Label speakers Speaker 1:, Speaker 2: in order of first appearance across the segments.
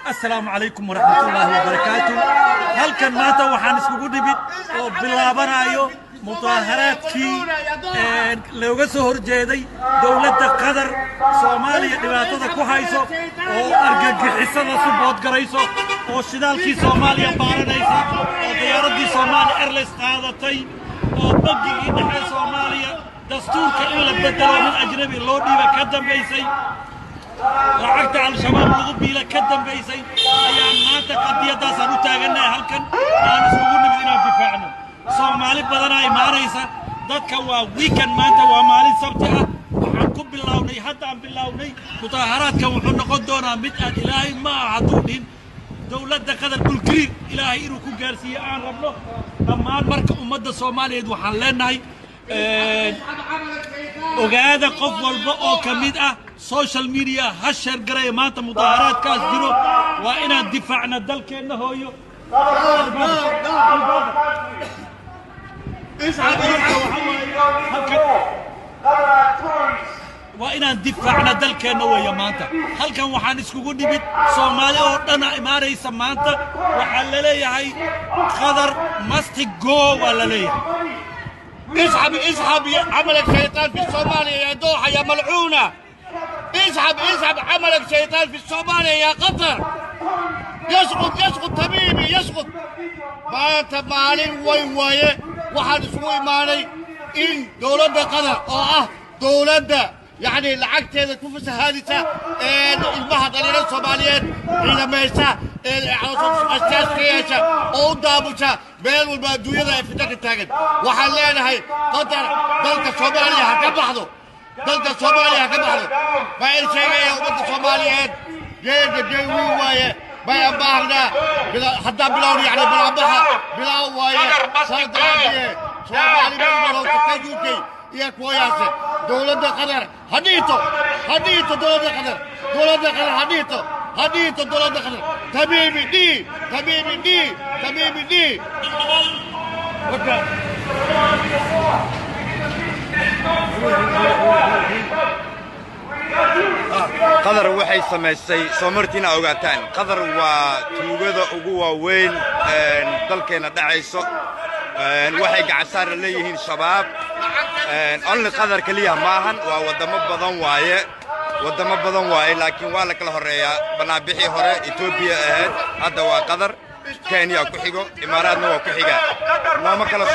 Speaker 1: السلام عليكم ورحمة الله وبركاته. هل كان ماتا وحان اسكو دبيت وباللابنا ايو مظاهرات كي لوغا سو هرجيداي دولة قدر سوماليا دباتدا كو هايسو oo argagixisada subood garayso oo shidaalkii Soomaaliya baaranaysa oo diyaaradii Soomaali Airlines qaadatay oo bagigii dhexe Soomaaliya dastuurka in la bedelo min ajnabi loo dhiiba ka dambeysay lacagta al-shabaab lagu biila ka dambeysay ayaan maanta qadiyadaas aan u taaganahay halkan aan isugu nimid inaan difaacno Soomaali badan ay maaraysa dadka waa weekend maanta waa maalin sabti ah waxaan ku bilownay hadda aan bilownay mudaharaadkan wuxuu noqon doonaa mid aan ilaahay ma ahadu dhin dawladda qadar dhulkiriir ilaahay inuu ku gaarsiiyo aan rabno dhammaan marka ummadda Soomaaliyeed waxaan leenahay ogaada qof walba oo kamid ah social media ha share garay maanta mudaharaadkaas jiro waa inaan difaacna dalkeena hooyo وإن دفعنا دلكنا ويا مانتا هل كان وحان اسكو ديبت سومالي او دنا اماري سمانتا وحللي هي قدر ماستي جو ولا لي
Speaker 2: اسحب عملك شيطان في الصوماليا يا دوحة يا ملعونة اسحب عملك شيطان في الصوماليا يا قطر يسقط تميمي يسقط ما انت مالين وي waxaan isugu imaanay in dawladda qadar oo ah dawladda yani lacagteeda ku fasahaadisa ilmaha dhalinyarada Soomaaliyeed ciidamaysa asaaskiisa oo daabusha meel walba adduunyada ay fitaka taagan waxaan leenahay qadar dalka Soomaaliya ha ka baxdo ma ay sheegay ummadda Soomaaliyeed geewi waaye ما يبغنا حتى بلاو يعني بلاو وايه صدقني سومالي بيقولوا تكجوكي يا كويسه دولة قدر هديتو دولة قدر هديتو دولة قدر تميمي دي
Speaker 3: قدر waxay sameysay Soomartina ogaataan qadar waa tuugada ugu waaweyn dalkeena dhacayso waxay gacasaar leeyihiin shabaab only qadar kaliya maahan waa wadamo badan waaye laakiin waa la kala horeeyaa banaabixii hore Ethiopia ahayd hadda waa qadar Kenya ku xigo Imaaraadna waa ku xiga nooma kala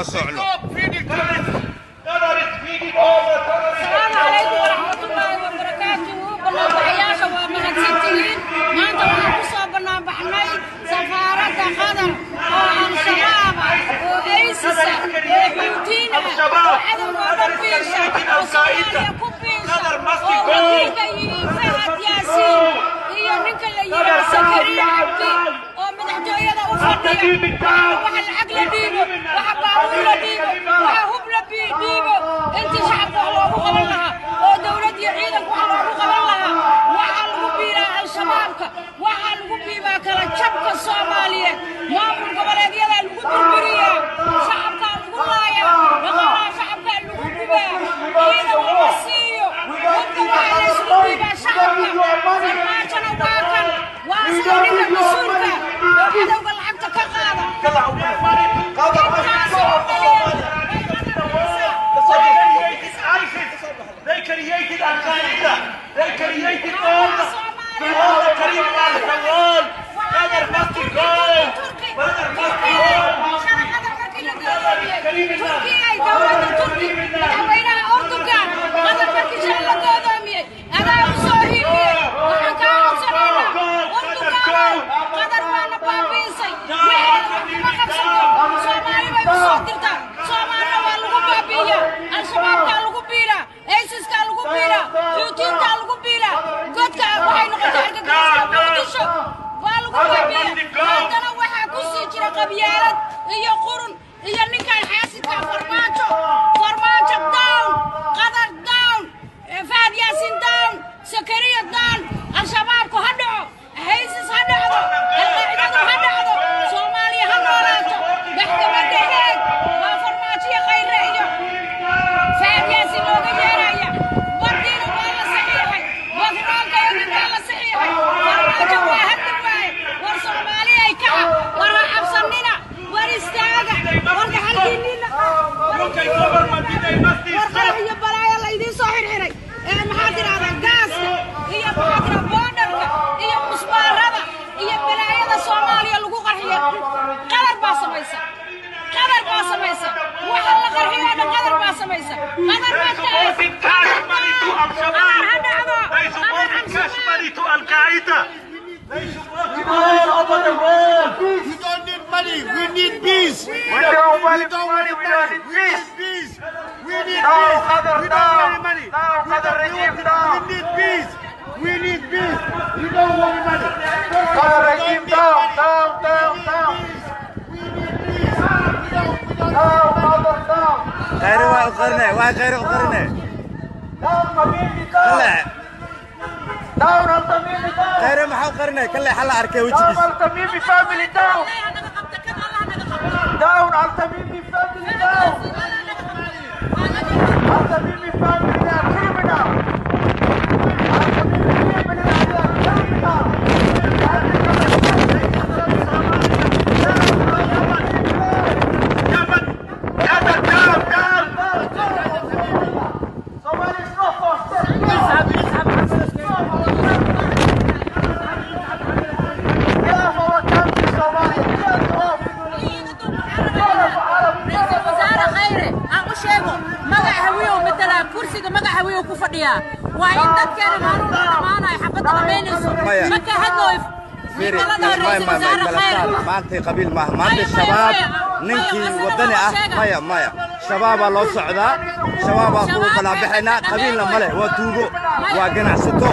Speaker 3: soocno
Speaker 4: السلام عليكم ورحمة الله وبركاته. بنا بحياك ومهندسين ما أنت وحنا بنا بحناي سفارة قدر عن شباب وإيسس وحوتينا وعدم وربيشة وصوماليا كوبيشة ووكيكا فهد ياسين هي منك اللي يرى سكرية عبدي ومن حجوية وفردية وحا العقل ديبه وحا بابولا ديبه وحا هبلا ديبه انت شعب الله قبل لها ودولتي عيدك وحا قبل لها وحا الغبيرة الشبابك وحا الغبيرة كلا شبك الصومالية مامور قبلات يدا الغبيرية شعبك الغلاية وقبلا شعبك الغبيرة عيدا ومسيو وقبلا الغبيرة شعبك فرماشنا واكل واسعرين المسورك وحدوك الحق كقادة
Speaker 1: They created Al-Qaeda. They created all the criminal Hawal. Qadar must go. Qadar must go.
Speaker 4: تركيا دولة تركيا وينها أردوغان قدر مركز الله قدامي أنا أصوري وحكا أصورينا أردوغان قدر وانا بابيسي ما خبصنا سومالي ما يبصوترتا سومالي والغو بابيا الشباب كالغو بيلا إيسيس كالغو بيلا يوتين كالغو بيلا قد كالغو وحلا قرحية أنا قدر ما سميسة قدر ما
Speaker 5: Supporting cash money to Al-Shabaab. They supporting cash money to Al-Qaeda.
Speaker 2: All over the world. We don't need money. We need peace.
Speaker 5: We don't want
Speaker 2: We don't
Speaker 5: money.
Speaker 2: want
Speaker 5: We
Speaker 2: money.
Speaker 5: need
Speaker 2: We
Speaker 5: peace.
Speaker 2: need peace. We need
Speaker 5: Down,
Speaker 2: peace.
Speaker 5: Qadar,
Speaker 2: We don't
Speaker 5: down.
Speaker 2: want money.
Speaker 5: Down, Qadar regime, down.
Speaker 2: We need peace. We need peace. We don't want money.
Speaker 5: Qadar regime down, down, down, down.
Speaker 2: We need peace. We don't
Speaker 5: Down, Qadar down.
Speaker 3: khayre waa u qarne waa khayre u qarne
Speaker 5: Down, Habibi down.
Speaker 3: kale
Speaker 5: Down, Al-Tamimi down.
Speaker 3: khayre maxaa u qarne kale xal arkay
Speaker 5: Down,
Speaker 3: wajigiisa
Speaker 5: Al-Tamimi family down. Down, Al-Tamimi family down. Al-Tamimi family, they are criminal. Al-Tamimi family, they are criminal. Down, down, down. Somali is not for Get off our country, Somalia. Get off.
Speaker 4: رئيس الوزراء خيري أنا شيء ما قاعد مثلا كرسي ما قاعد هويه كفديا وإن تذكر ما أنا حبيت أمينس ما كهدوف
Speaker 3: فيري maanta qabiil maaha maanta shabaab ninkii wadani ah maya shabaabaa loo socdaa shabaabaa kuwa banaabaxaynaa qabiilna male waa tuugo waa ganacsato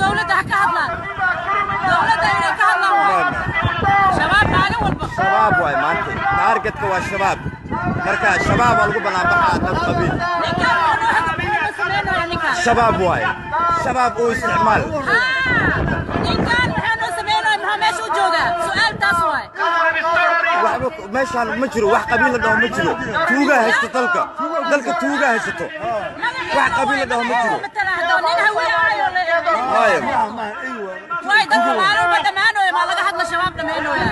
Speaker 4: دولة هكذا دولة إلى كهذا شباب هذا والبخ
Speaker 3: shabaab waay maanta taargetka waa shabaab marka shabaabaa lagu banaabaxaa dad qabiil shabaab waay shabaab uu isticmaal waxba meeshaan ma jiro wax qabiil la dhaho ma jiro tuugaa haysto dalka tuugaa haysato wax qabiil la dhaho ma jiro maya
Speaker 4: وايد أنتم معلومة ما دمانو ما لقى حد الشباب دمانو يا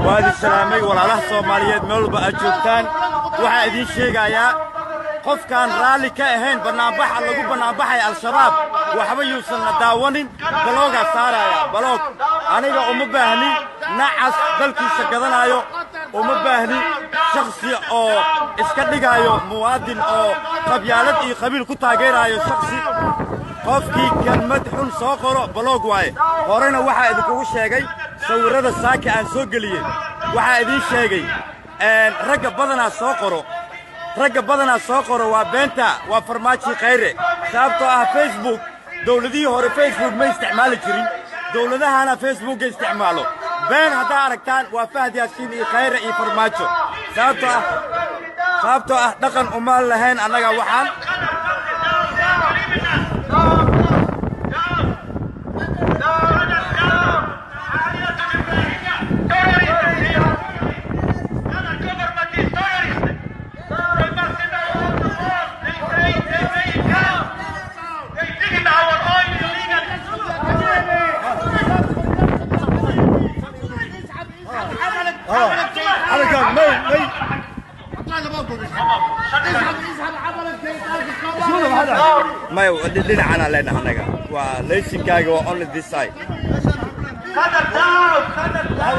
Speaker 3: waadi salaamay walaalaha Soomaaliyeed meel walba aad joogtaan waxa idin sheegayaa qofkan raali ka ahayn banaanbaxa lagu banaanbaxay al-shabaab waxba yuusan la daawanin balooga saaraya baloog aniga uma baahni nacas dalkiisa gadanayo uma baahni shakhsi oo iska dhigayo muwaadin oo qabyaalad iyo qabiil ku taageerayo shakhsi qofkii kelmad xun soo qoro baloog waaye horena waxaa idinkugu sheegay sawirada saaki aan soo geliyey waxaa idin sheegay ragga badanaa soo qoro waa beenta waa farmaajo khayre sababtoo ah Facebook dawladihii hore Facebook ma isticmaali jirin dawladahana Facebook isticmaalo been haddaa aragtaan waa Fahad Yaasiin iyo khayre iyo farmaajo sababtoo ah dhaqan uma lahayn annaga waxaan ما يودينا عنا لنا هناك وليش كاجو on this side
Speaker 5: Qadar down, Qadar down.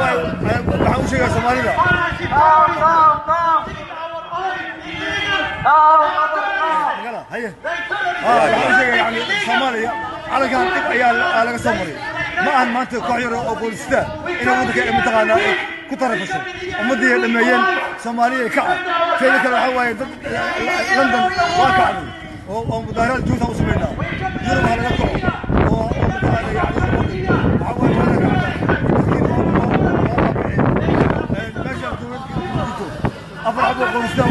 Speaker 2: waxaan u sheegaa Soomaalida
Speaker 5: Down, down.
Speaker 2: haye waxaan u sheegaa yani Soomaaliya calankan dib ayaa laga soo maray ma ahan maanta koox yar oo booliska inay waddanka mataqaanaa ku tarafasho ummadii ay dhameeyeen Soomaaliya kaca keeda kale waxa waaye dad London waa kacday oo mudaaraad juuta u sameynaa yurub waxa laga koro oo mataqaanaa yani waxa waaye meesha afar xabo booliska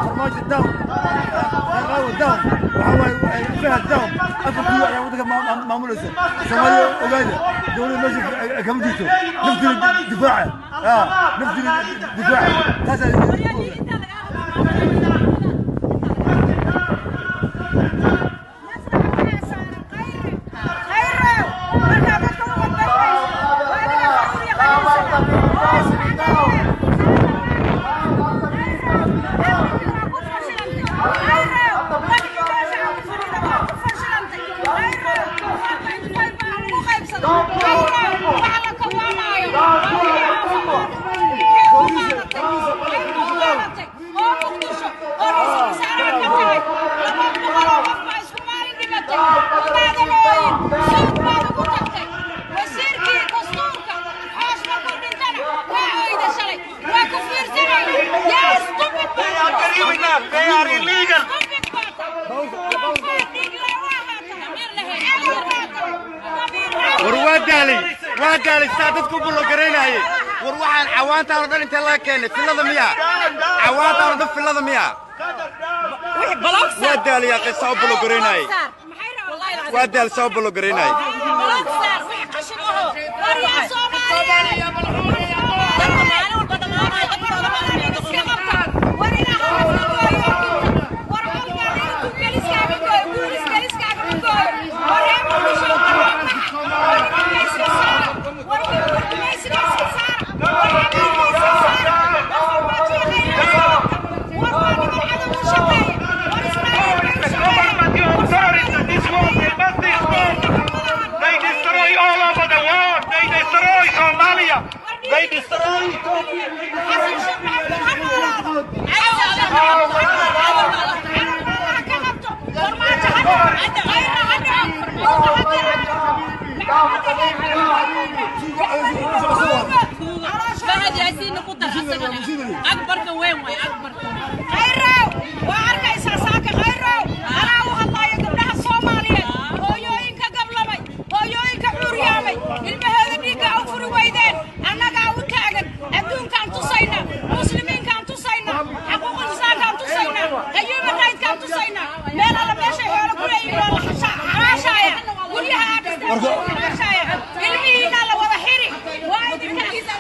Speaker 2: فرماج الدوم الراوي الدوم وحواي فيها الدوم أفكوا يا ودك ما ملزم سوالي وقايلة دولة ماشي كم جيتو نفدي دفاعه نفدي دفاعه
Speaker 3: وادالي سادتكم بلوغريناي وروحان عوانتا ودن انت لا كيني في اللذا مياه عوانتا ودن في اللذا مياه وادالي يا قصة بلوغريناي وادالي سوا بلوغريناي
Speaker 5: They destroy Ethiopia.
Speaker 4: فهد ياسين نقطة أكبر كوين وين أكبر غيره وأركع إساساك غيره أنا والله يقبلها الصومالية هويوينك قبل مي هويوينك حوريامي المهذا بيقع وفر ويدين أنا قاعد تاجن أدون كان تصينا مسلمين كان تصينا حقوق الإنسان كان تصينا أيام الرئيس كان تصينا لا لا لا بيش يقول كل يوم حراشايا كلها حراشايا المينا لا ولا حري وايد كذا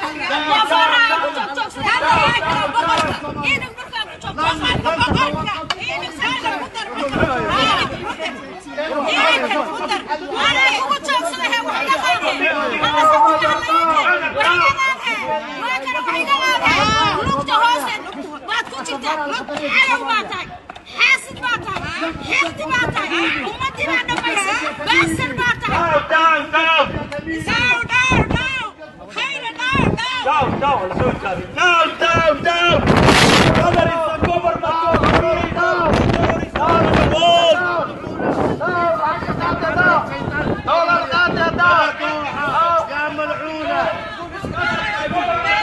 Speaker 4: وفرع وتوك هذا يكره بقرة إنك بركة توك بقرة إنك سالم قدر إنك قدر أنا هو توك صلها وحنا قاعدين أنا سويت على وحنا قاعدين وحنا قاعدين نقطة هوسن ما تكون جدا على واتاي حاسد باتاي حقد باتاي أمتي ما نفيس بس باتاي
Speaker 5: Down.
Speaker 4: خير
Speaker 5: Down. Brother, it's the government of Florida. Down the wall. يا ملعونة.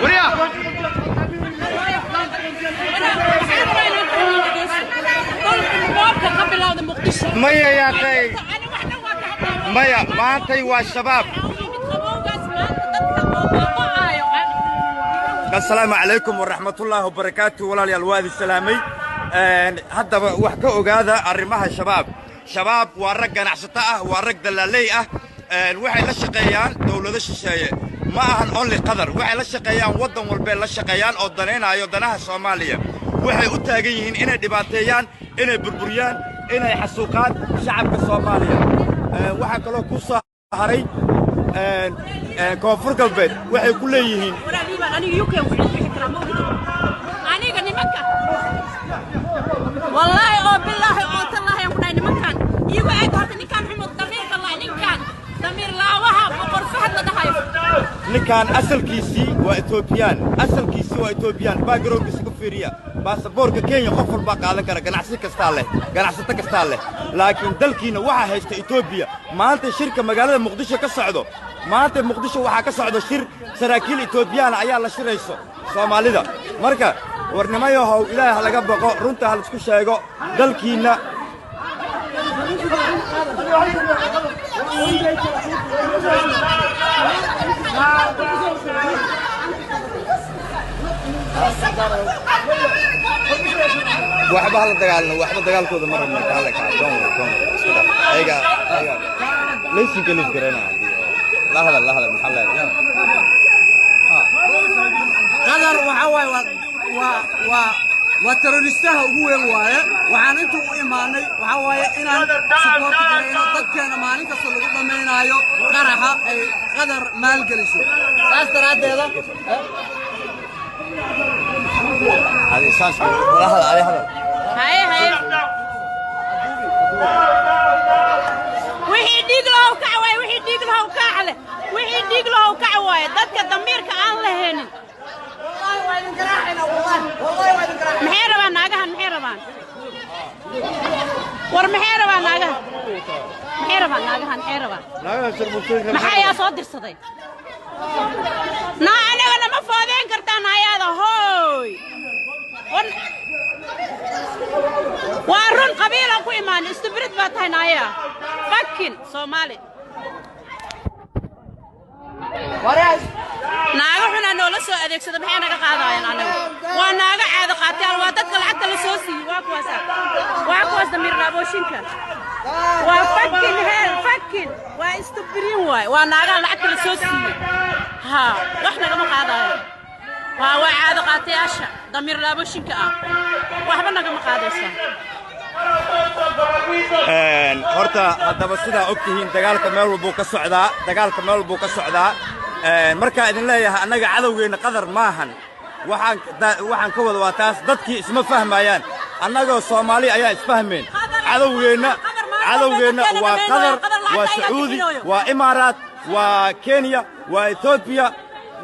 Speaker 3: وريا ميا يا أخي ميا ما أنت والشباب السلام عليكم ورحمة الله وبركاته ولا الوادي السلامي هذا وحكا هذا الرماها شباب ورق نعسطاء ورق دلالية waxay la shaqeeyaan dawlado shisheeye ma ahan only qadar waxay la shaqeeyaan wadan walba la shaqeeyaan oo daneenayo danaha Soomaaliya waxay u taagan yihiin inay dhibaateeyaan inay burburiyaan inay xasuuqaan shacabka Soomaaliya waxa kale oo ku soo haray koonfur galbeed waxay ku leeyihiin
Speaker 4: aniga nimanka wallahi oo billahi oo tallahi aan ku dhahay nimankan iyagu ay horta ninkan xumud damiir wallahi ninkan damiir laawaha boqor fahad la dhahayo
Speaker 3: ninkan asalkiisii waa Ethiopian backgroundkiisa ku fiiriya baasaboorka Kenya qof walba qaadan kara ganacsato kasta leh laakiin dalkiina waxa haysta Ethiopia maanta shirka magaalada Muqdisho ka socdo maanta Muqdisho waxa ka socdo shir saraakiil Ethiopian ayaa la shirayso Soomaalida marka warnimayo haw Ilaahay laga baqo runta hal isku sheego dalkiina waxba hal dagaalkooda mar ma kala doon ayga ليش جلس قرنا لا هذا محل
Speaker 6: قدر وحواي وتروريستها هو الواية وعن أنتم إيماني وحواي إن سقوط جرينا ضدنا مالك صلوا ضمينا يو قرحة قدر مال جلسوا أستر عدي هذا
Speaker 3: هذه سانس ولا هذا
Speaker 4: هاي وحي ديق له كعوي ضدك ضميرك aan la heenin maxay rabaan naagahan maxay yaa soo dirsaday anaga ma foodeen kartaan ayaada hooy waa run qabiilan ku imaan istibrid baa tahay naaya fakin Soomaali
Speaker 7: naaga xuna noola soo adeegsada maxay naga qaadayaan anagu waa naaga caado qaatay waa dadka lacagta la soo siiyay waa kuwaas damir raaboshinka waa fakin hel fakin waa istubirin waa naaga lacagta la soo siiyay ha wax naga ma qaadayaan waa caado qaatayaasha damir raaboshinka waxba naga ma qaadaysan
Speaker 3: horta haddaba sidaa og tihiin dagaalka meel walbuu ka socdaa markaa idin leeyahay annaga cadowgeenna qadar maahan waxaan ka wada waa taas dadkii isma fahmayaan annagoo soomaali ayaa isfahmeen cadowgeenna waa qadar waa sacuudi waa imaaraat waa kenya waa etoobiya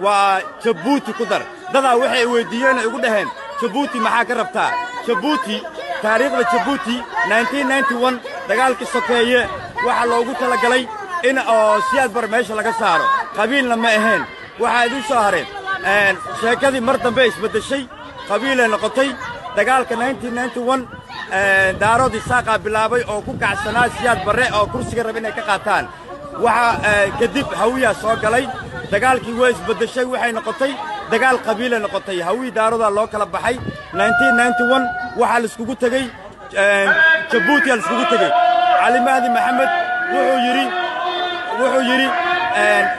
Speaker 3: waa jabuuti ku dar dadaa waxay weyddiiyeen ay ugu dhaheen jabuuti maxaa ka rabtaa jabuuti taariikhda jabuuti 1991 dagaalkii sokeeye waxaa loogu talagalay in oo siyaad bar meesha laga saaro qabiilna ma ahayn waxaa idiin soo hareen sheekadii mar dambe isbeddeshay qabiilay noqotay dagaalka 1991 daarood isaaqaa bilaabay oo ku kacsanaa siyaad barre oo kursiga raba inay ka qaataan waxaa kadib hawiyaa soo galay dagaalkii way isbeddeshay waxay noqotay dagaal qabiilay noqotay hawii daaroodaa loo kala baxay 1991 waxaa laiskugu tegey jabuutiyaa laiskugu tegey cali mahdi maxamed wuxuu yidhi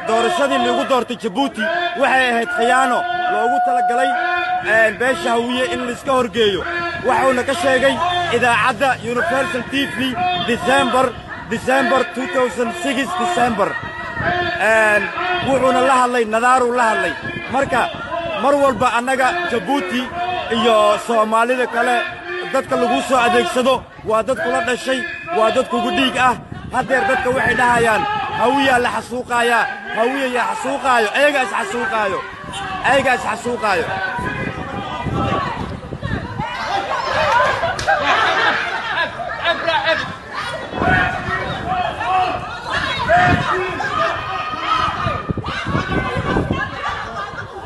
Speaker 3: doorashadii lagu doortay jabuuti waxay ahayd khiyaano loogu talagalay beesha hawiye in laiska horgeeyo waxuuna ka sheegay idaacadda universal tv December 2006 December wuxuuna la hadlay nadaaruu la hadlay marka mar walba annaga jabuuti iyo soomaalida kale dadka lagu soo adeegsado waa dad kula dhashay waa dad kugu dhiig ah haddeer dadka waxay dhahayaan hawiyaa la xasuuqaayaa hawiya yaa xasuuqaayo ayagaa isxasuuqaayo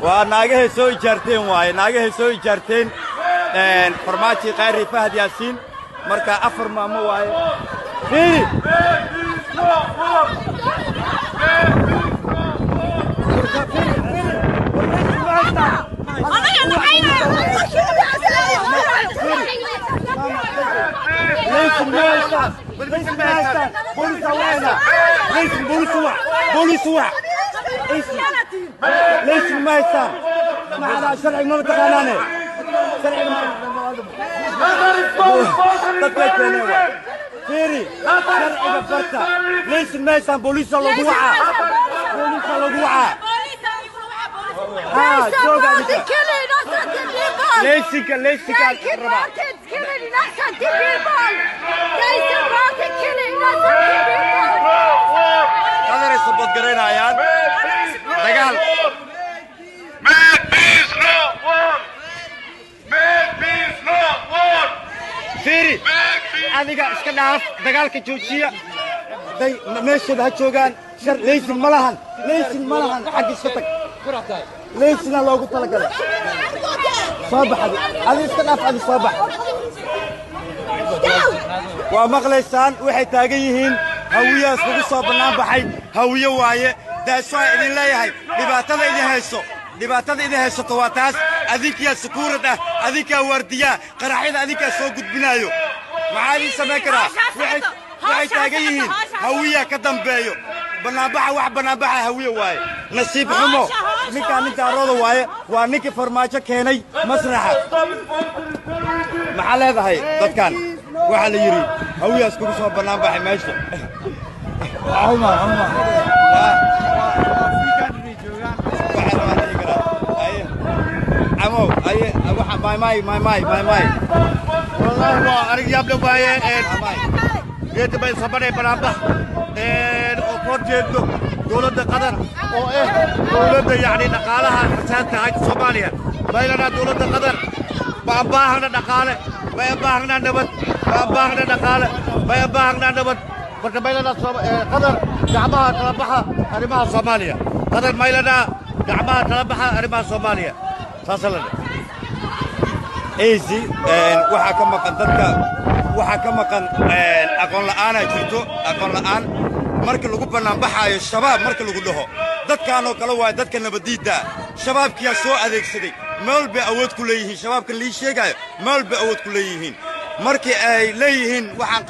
Speaker 3: waa naagahay soo ijaarteen farmaajo qaari fahad yaasiin marka 4 maamo waaye fiiri ليش ما يصير؟ معنا شرعي ما بتقانانه شرعي ما فيري شرعي بفرتا ليش ما يصير؟ بوليس الله جوعة شو قاعد ليش هذا يصبط قرينا عيال دقال
Speaker 5: Make peace not war. Make peace not war.
Speaker 3: فيري adiga iska dhaaf dagaalka joojiya day meeshada ha joogan shar leysin malahan xaq iska tag leysina loogu talagalay soo baxay adiga iska dhaaf adiga soo bax waa maqlaysaan waxay taagan yihiin hawiyaas ugu soo banaan baxay hawiyo waaye daasoo idin leeyahay dhibaatada idin haysato waa taas adinkiyaa sukuurad ah adinkaa waardiyaa qaraxyada adinkaa soo gudbinaayo maxaa idin samayn karaa waxay taagan yihiin hawiyaa ka dambeeyo bannaanbaxa hawiya waaye nasiib xumo ninkaan nin daarooda waaye waa ninkii farmaajo keenay masraxa maxaa leedahay dadkan waxaa la yidhi hawiyaas kugu soo bannaan baxay meesha عمو أي واحد ماي
Speaker 2: والله هو أرجع بلواية يتبين صبري برابة وفرج دولة قدر دولة يعني نقالها حسان تهاج صوماليا بيننا دولة قدر بأباهنا نقالة بأباهنا نبت بأباهنا نقالة بأباهنا نبت بيننا قدر جعبها تربحها أربعة صوماليا قدر ميلنا جعبها تربحها أربعة صوماليا فاصلنا
Speaker 3: easy waxa ka maqan dadka aqoon la'aan ay jirto aqoon la'aan marka lagu banaan baxayo shabaab marka lagu dhaho dadkaanoo kale waay dadka nabaddiidda shabaabkiyaa soo adeegsaday meel bay awood ku leeyihiin shabaabkan lii sheegaayo meel bay awood ku leeyihiin markii ay leeyihiin waxaan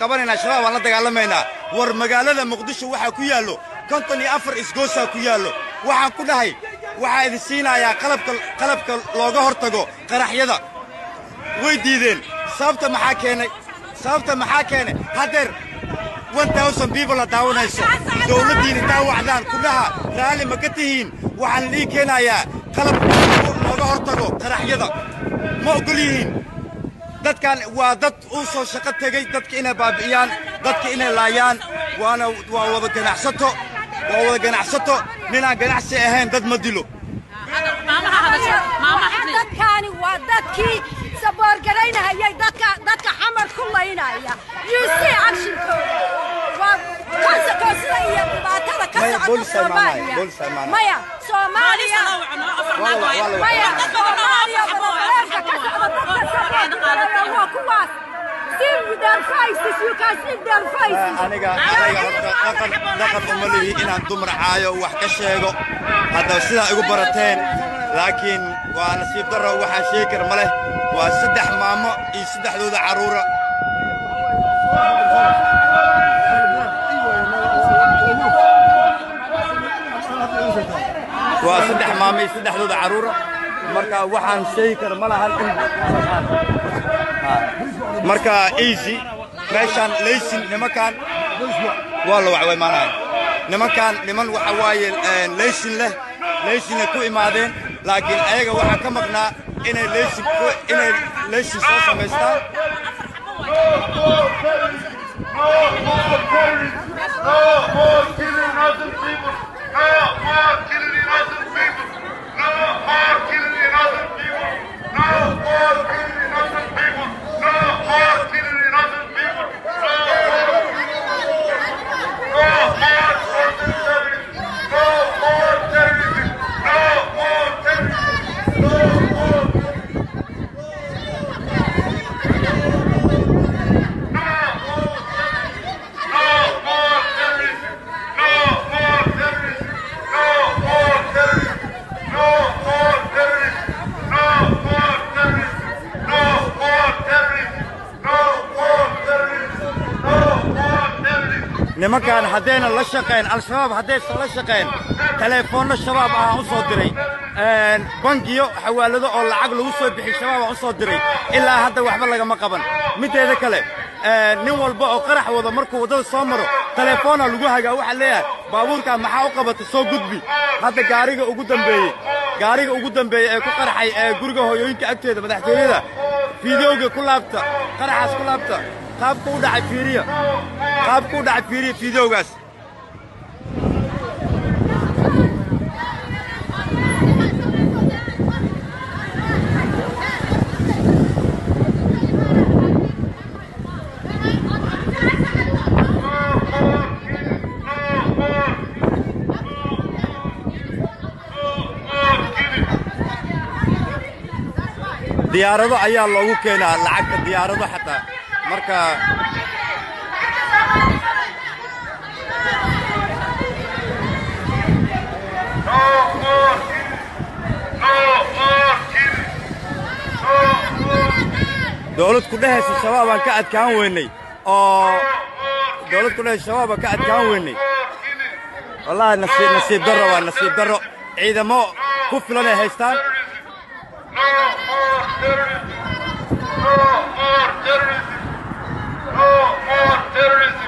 Speaker 3: qabanaynaa shabaab aan la dagaalamaynaa war magaalada muqdisho waxaa ku yaallo 54 isgoosaa ku yaallo waxaan ku dhahay waxaa idin siinayaa qalabka looga hortago qaraxyada way diideen sababta maxaa keenay haddeer 1000 people la daawanayso dawladdiina daawacdaan ku dhaha raalli ma ka tihiin waxaan lii keenayaa qalab looga hortago qaraxyada ma ogol yihiin dadkan waa dad u soo shaqo tegey dadka inay baabi'iyaan dadka inay laayaan waa wada ganacsato ninaan ganacsi ahayn dad ma dilo
Speaker 4: dadkaani waa dadkii saboorgaraynahayay dadka xamar ku laynaya yuusi actionkooda waa konsekoonsida iyo dhibaatada ka socota soomaaliya maya soomaaliya maya soomaaliya wadareerka ka socda dadka saboorgaraya waa kuwaas
Speaker 3: aniga dhaqan uma lihi inaan dumar caayo wax ka sheego haddaba sidaa igu barateen laakiin waa nasiib darro waxaa sheegi kar ma leh waa 3 maamo iyo 3dooda carruura waa 3 maamo iyo 3dooda carruura marka waxaan sheegi kar ma lahan marka easy meeshaan laysin nimankan waa la wacway maanahay niman waxa waaye laysinna ku imaadeen laakiin ayaga waxaa ka maqnaa inay laysin soo samaystaan nimankan haddayna la shaqayn al-shabaab haddaysan la shaqayn teleefoonno shabaab ahaan u soo diray bangiyo xawaalado oo lacag lagu soo bixi shabaab aan u soo diray ilaa hadda waxba lagama qaban mideeda kale nin walba oo qarax wada markuu waddada soo maro teleefoona lagu hagaa waxaa leeyahay baabuurkaa maxaa u qabata soo gudbi hadda gaariga ugu dambeeyey ee ku qaraxay guriga hooyooyinka agteeda madaxtooyada fiidiyowga ku laabta qaraxaas ku laabta qaabku u dhacay fiiriya fiidiyowgaas diyaarado ayaa loogu keenaa lacagta diyaarado xataa marka dawlad ku dhehaysa shabaabaan ka adkaan weynay oo dawlad ku dhehaysa shabaabaan ka adkaan weynay wallahi nasiib darro waa nasiib darro ciidamo ku filan ay haystaan
Speaker 8: No more terrorism!